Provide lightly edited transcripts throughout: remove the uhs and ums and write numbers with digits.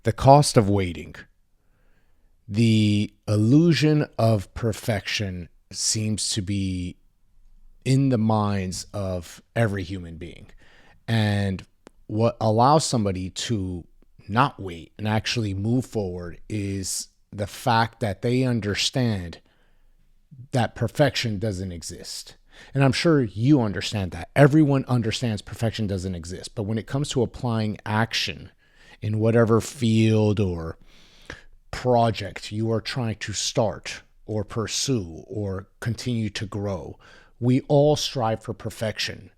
The cost of waiting. The illusion of perfection seems to be in the minds of every human being. And what allows somebody to not wait and actually move forward is the fact that they understand that perfection doesn't exist. And I'm sure you understand that. Everyone understands perfection doesn't exist. But when it comes to applying action in whatever field or project you are trying to start or pursue or continue to grow, we all strive for perfection.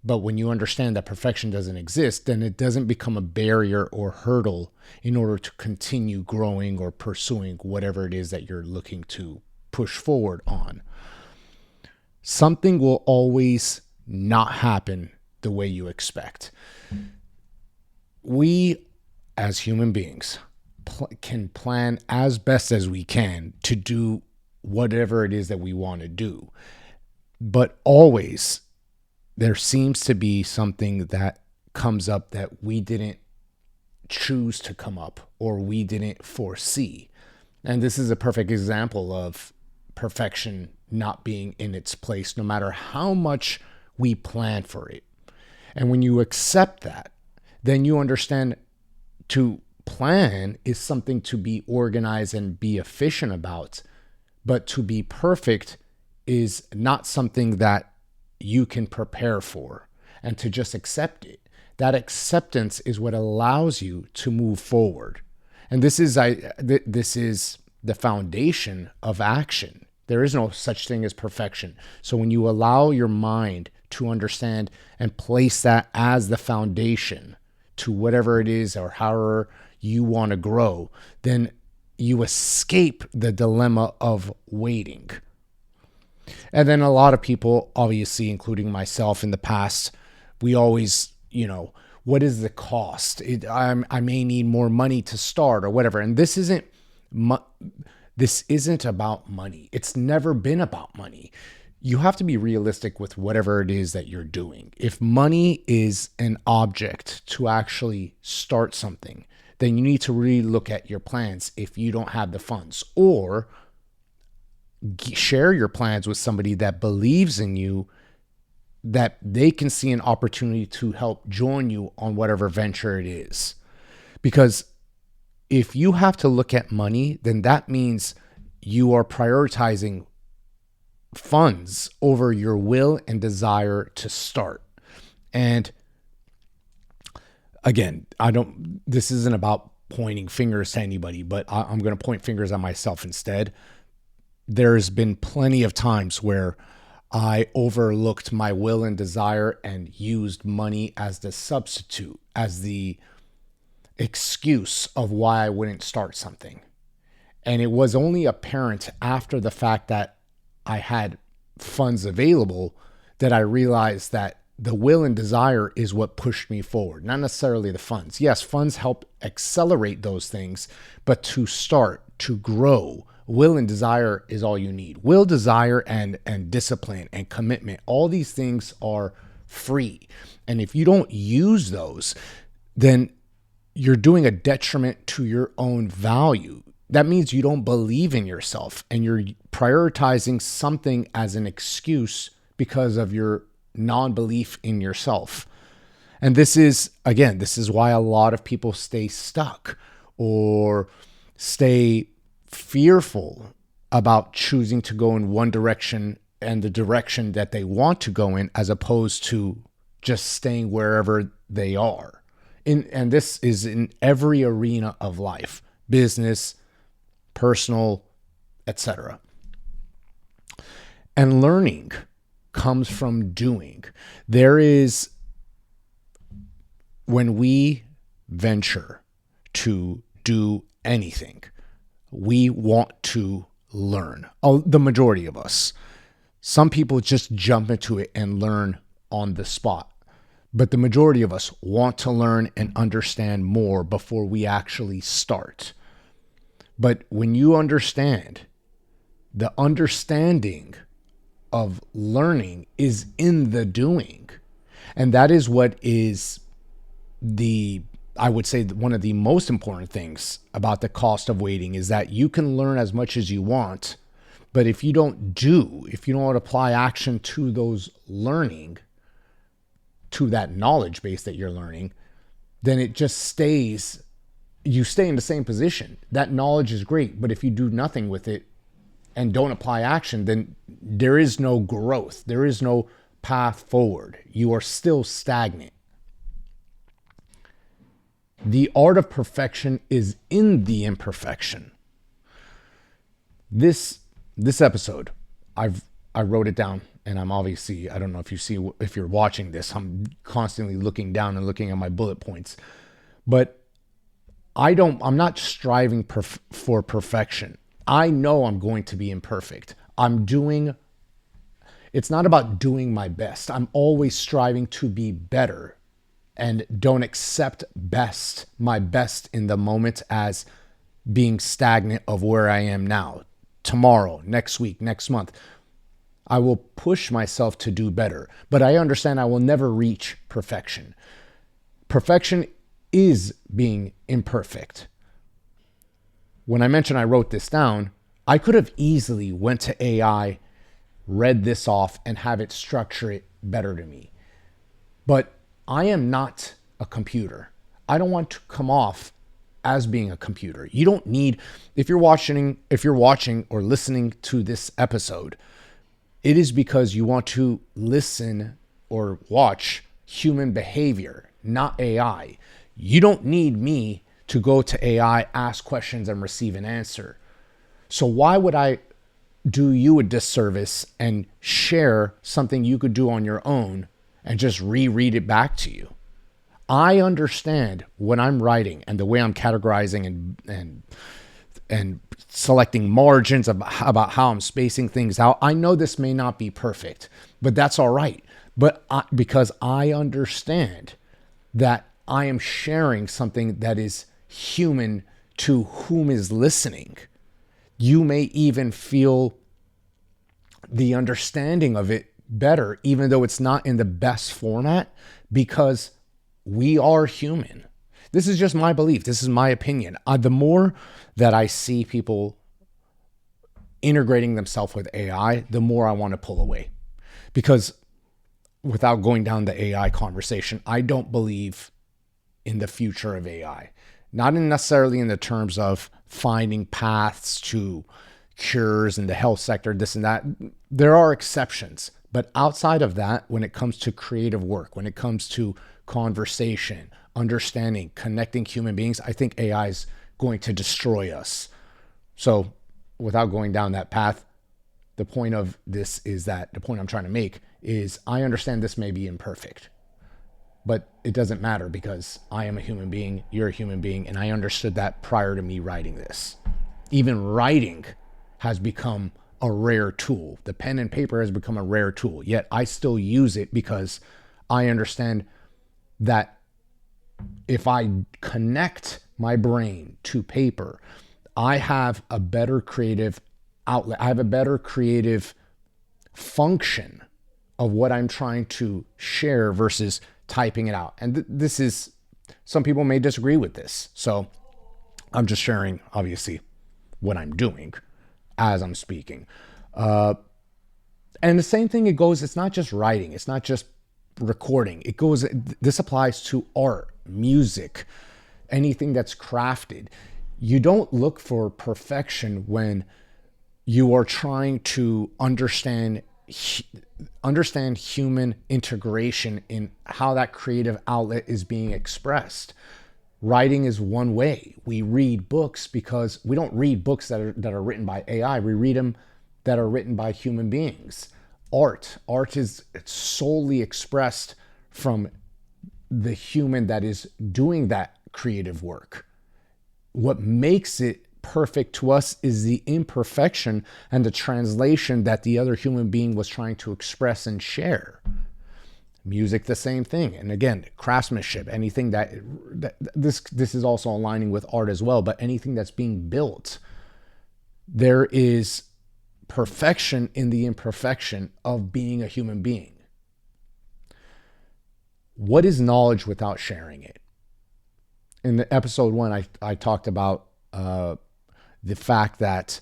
But when you understand that perfection doesn't exist, then it doesn't become a barrier or hurdle in order to continue growing or pursuing whatever it is that you're looking to push forward on. Something will always not happen the way you expect. We, as human beings, can plan as best as we can to do whatever it is that we want to do. But always there seems to be something that comes up that we didn't choose to come up or we didn't foresee. And this is a perfect example of perfection not being in its place, no matter how much we plan for it. And when you accept that, then you understand to plan is something to be organized and be efficient about, but to be perfect is not something that you can prepare for, and to just accept it. That acceptance is what allows you to move forward. And this is the foundation of action. There is no such thing as perfection. So when you allow your mind to understand and place that as the foundation to whatever it is or however you want to grow, then you escape the dilemma of waiting. And then a lot of people, obviously, including myself in the past, we always, what is the cost? I may need more money to start or whatever. And this isn't about money. It's never been about money. You have to be realistic with whatever it is that you're doing. If money is an object to actually start something, then you need to really look at your plans if you don't have the funds, or share your plans with somebody that believes in you, that they can see an opportunity to help join you on whatever venture it is. Because if you have to look at money, then that means you are prioritizing funds over your will and desire to start. And again, this isn't about pointing fingers to anybody, but I'm going to point fingers at myself instead. There's been plenty of times where I overlooked my will and desire and used money as the substitute, as the excuse of why I wouldn't start something. And it was only apparent after the fact that I had funds available that I realized that the will and desire is what pushed me forward, not necessarily the funds. Yes, funds help accelerate those things, but to start, to grow, will and desire is all you need. Will, desire, and discipline and commitment, all these things are free. And if you don't use those, then you're doing a detriment to your own value. That means you don't believe in yourself and you're prioritizing something as an excuse because of your non-belief in yourself. And this is why a lot of people stay stuck or stay fearful about choosing to go in one direction and the direction that they want to go in, as opposed to just staying wherever they are. And this is in every arena of life, business, personal, etc. And learning comes from doing. When we venture to do anything, we want to learn. The majority of us. Some people just jump into it and learn on the spot. But the majority of us want to learn and understand more before we actually start. But when you understand, the understanding of learning is in the doing. And that is what is the I would say that one of the most important things about the cost of waiting is that you can learn as much as you want, but if you don't apply action to those learning, to that knowledge base that you're learning, then it just stays, you stay in the same position. That knowledge is great, but if you do nothing with it and don't apply action, then there is no growth. There is no path forward. You are still stagnant. The art of perfection is in the imperfection. This episode, I wrote it down, and I'm obviously, I don't know if you're watching this, I'm constantly looking down and looking at my bullet points, but I'm not striving for perfection. I know I'm going to be imperfect. It's not about doing my best. I'm always striving to be better, and don't accept my best in the moment as being stagnant of where I am now, tomorrow, next week, next month. I will push myself to do better, but I understand I will never reach perfection. Perfection is being imperfect. When I mentioned I wrote this down, I could have easily went to AI, read this off, and have it structure it better to me. But I am not a computer. I don't want to come off as being a computer. You don't need, if you're watching or listening to this episode, it is because you want to listen or watch human behavior, not AI. You don't need me to go to AI, ask questions, and receive an answer. So why would I do you a disservice and share something you could do on your own and just reread it back to you? I understand when I'm writing and the way I'm categorizing and selecting margins about how I'm spacing things out. I know this may not be perfect, but that's all right. But because I understand that I am sharing something that is human to whom is listening. You may even feel the understanding of it better, even though it's not in the best format, because we are human. This is just my belief. This is my opinion. The more that I see people integrating themselves with AI, the more I want to pull away. Because without going down the AI conversation, I don't believe in the future of AI. Not necessarily in the terms of finding paths to cures in the health sector, this and that. There are exceptions. But outside of that, when it comes to creative work, when it comes to conversation, understanding, connecting human beings, I think AI is going to destroy us. So without going down that path, the point I'm trying to make is I understand this may be imperfect, but it doesn't matter because I am a human being, you're a human being, and I understood that prior to me writing this. Even writing has become a rare tool. The pen and paper has become a rare tool, yet I still use it because I understand that if I connect my brain to paper, I have a better creative outlet. I have a better creative function of what I'm trying to share versus typing it out. And this is, some people may disagree with this. So I'm just sharing, obviously, what I'm doing as I'm speaking. And the same thing, it's not just writing. It's not just recording. This applies to art, music, anything that's crafted. You don't look for perfection when you are trying to understand human integration in how that creative outlet is being expressed. Writing is one way. We read books because we don't read books that are written by AI. We read them that are written by human beings. Art is solely expressed from the human that is doing that creative work. What makes it perfect to us is the imperfection and the translation that the other human being was trying to express and share. Music, the same thing. And again, craftsmanship, anything that this is also aligning with art as well, but anything that's being built, there is perfection in the imperfection of being a human being. What is knowledge without sharing it? in the episode one, I talked about the fact that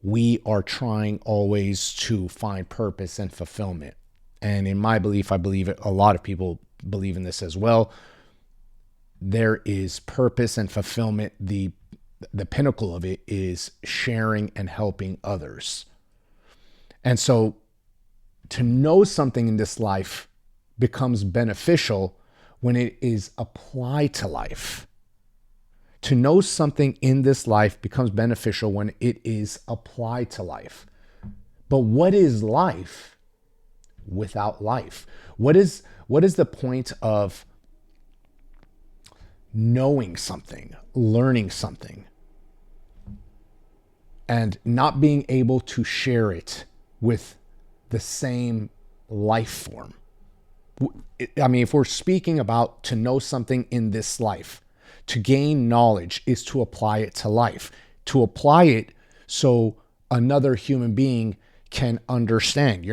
we are trying always to find purpose and fulfillment. And in my belief, I believe it, a lot of people believe in this as well. There is purpose and fulfillment. The pinnacle of it is sharing and helping others. And so to know something in this life becomes beneficial when it is applied to life. To know something in this life becomes beneficial when it is applied to life. But what is life without life? What is the point of knowing something, learning something, and not being able to share it with the same life form? I mean, if we're speaking about to know something in this life, to gain knowledge is to apply it to life, to apply it so another human being can understand.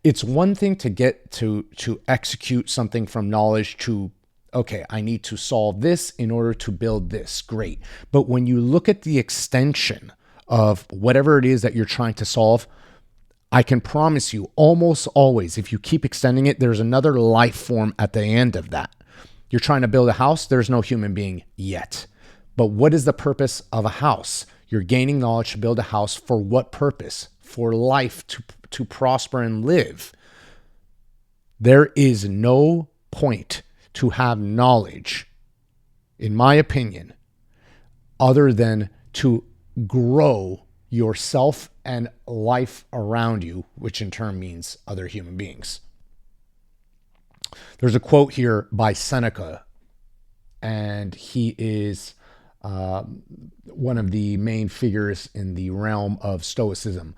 It's one thing to get to execute something from knowledge to, okay, I need to solve this in order to build this. Great. But when you look at the extension of whatever it is that you're trying to solve, I can promise you almost always, if you keep extending it, there's another life form at the end of that. You're trying to build a house, there's no human being yet. But what is the purpose of a house? You're gaining knowledge to build a house for what purpose? For life to prosper and live. There is no point to have knowledge, in my opinion, other than to grow yourself and life around you, which in turn means other human beings. There's a quote here by Seneca, and he is one of the main figures in the realm of Stoicism.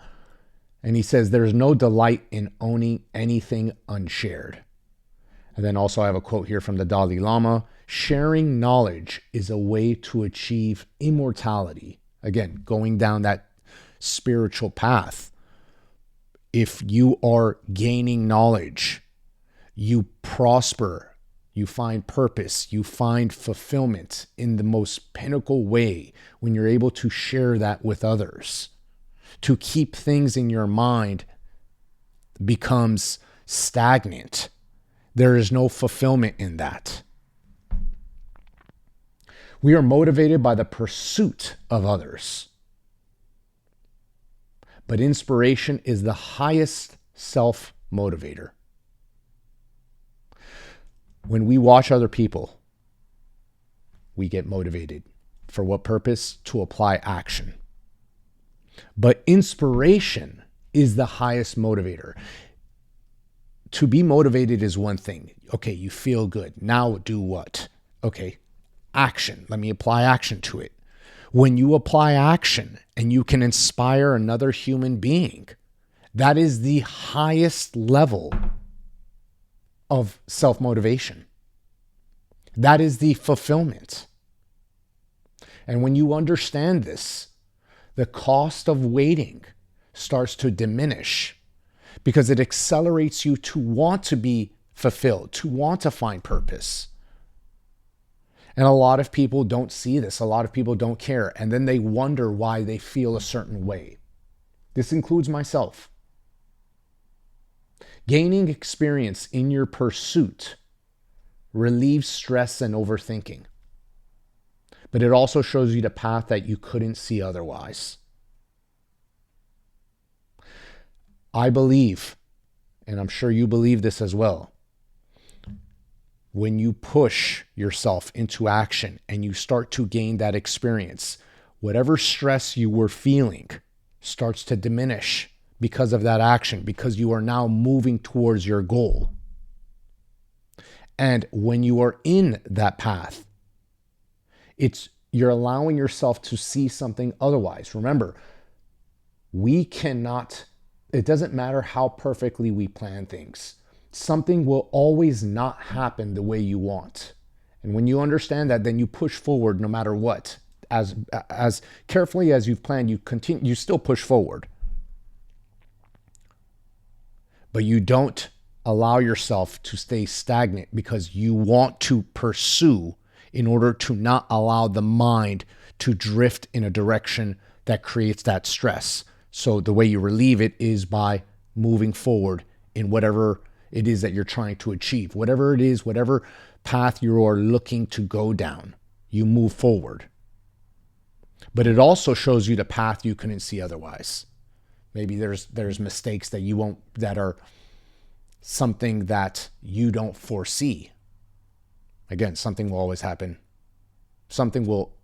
And he says, "There's no delight in owning anything unshared." And then also I have a quote here from the Dalai Lama: "Sharing knowledge is a way to achieve immortality." Again, going down that spiritual path. If you are gaining knowledge, you prosper, you find purpose, you find fulfillment in the most pinnacle way when you're able to share that with others. To keep things in your mind becomes stagnant. There is no fulfillment in that. We are motivated by the pursuit of others. But inspiration is the highest self-motivator. When we watch other people, we get motivated. For what purpose? To apply action. But inspiration is the highest motivator. To be motivated is one thing. Okay, you feel good. Now do what? Okay, action. Let me apply action to it. When you apply action and you can inspire another human being, that is the highest level of self-motivation. That is the fulfillment. And when you understand this, the cost of waiting starts to diminish because it accelerates you to want to be fulfilled, to want to find purpose. And a lot of people don't see this. A lot of people don't care. And then they wonder why they feel a certain way. This includes myself. Gaining experience in your pursuit relieves stress and overthinking. But it also shows you the path that you couldn't see otherwise. I believe, and I'm sure you believe this as well, when you push yourself into action and you start to gain that experience, whatever stress you were feeling starts to diminish because of that action, because you are now moving towards your goal. And when you are in that path, you're allowing yourself to see something otherwise. Remember, it doesn't matter how perfectly we plan things. Something will always not happen the way you want. And when you understand that, then you push forward no matter what. As carefully as you've planned, you still push forward. But you don't allow yourself to stay stagnant because you want to pursue in order to not allow the mind to drift in a direction that creates that stress. So the way you relieve it is by moving forward in whatever it is that you're trying to achieve. Whatever it is, whatever path you are looking to go down, you move forward. But it also shows you the path you couldn't see otherwise. Maybe there's mistakes that you won't, that are something that you don't foresee. Again, something will always happen. Something will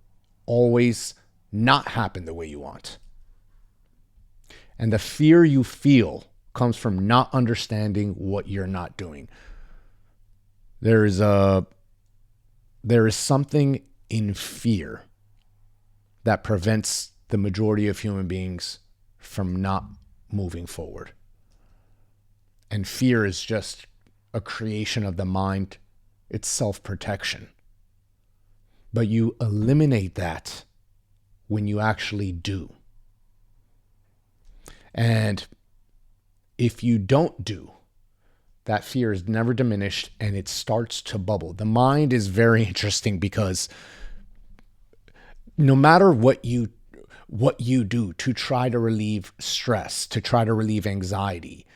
always not happen the way you want. And the fear you feel comes from not understanding what you're not doing. There is something in fear that prevents the majority of human beings from not moving forward. And fear is just a creation of the mind. It's self-protection. But you eliminate that when you actually do. And if you don't do, that fear is never diminished and it starts to bubble. The mind is very interesting because no matter what you do to try to relieve stress, to try to relieve anxiety,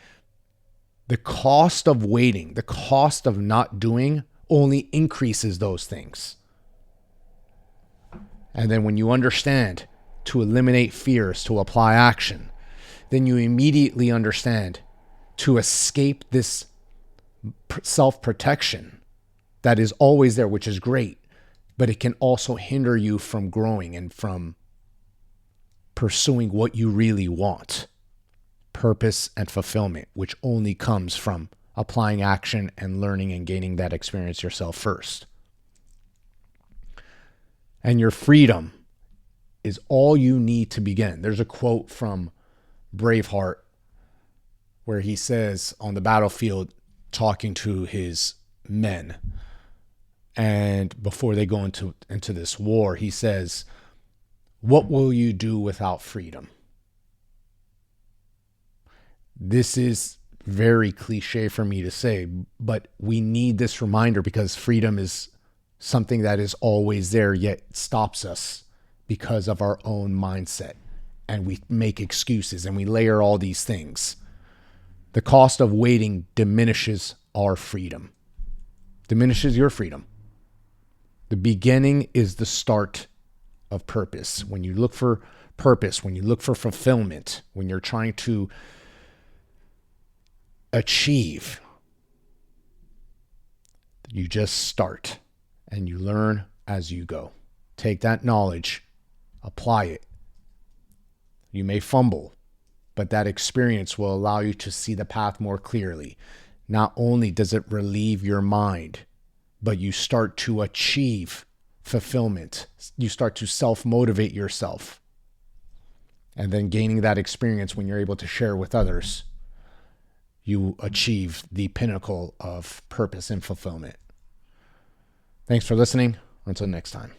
the cost of waiting, the cost of not doing only increases those things. And then when you understand to eliminate fears, to apply action, then you immediately understand to escape this self-protection that is always there, which is great, but it can also hinder you from growing and from pursuing what you really want, purpose and fulfillment, which only comes from applying action and learning and gaining that experience yourself first. And your freedom is all you need to begin. There's a quote from Braveheart where he says on the battlefield, talking to his men, and before they go into this war, he says, "What will you do without freedom?" This is very cliche for me to say, but we need this reminder because freedom is something that is always there, yet stops us because of our own mindset. And we make excuses and we layer all these things. The cost of waiting diminishes our freedom, diminishes your freedom. The beginning is the start of purpose. When you look for purpose, when you look for fulfillment, when you're trying to achieve, you just start and you learn as you go. Take that knowledge, apply it. You may fumble, but that experience will allow you to see the path more clearly. Not only does it relieve your mind, but you start to achieve fulfillment. You start to self-motivate yourself. And then gaining that experience when you're able to share with others, you achieve the pinnacle of purpose and fulfillment. Thanks for listening. Until next time.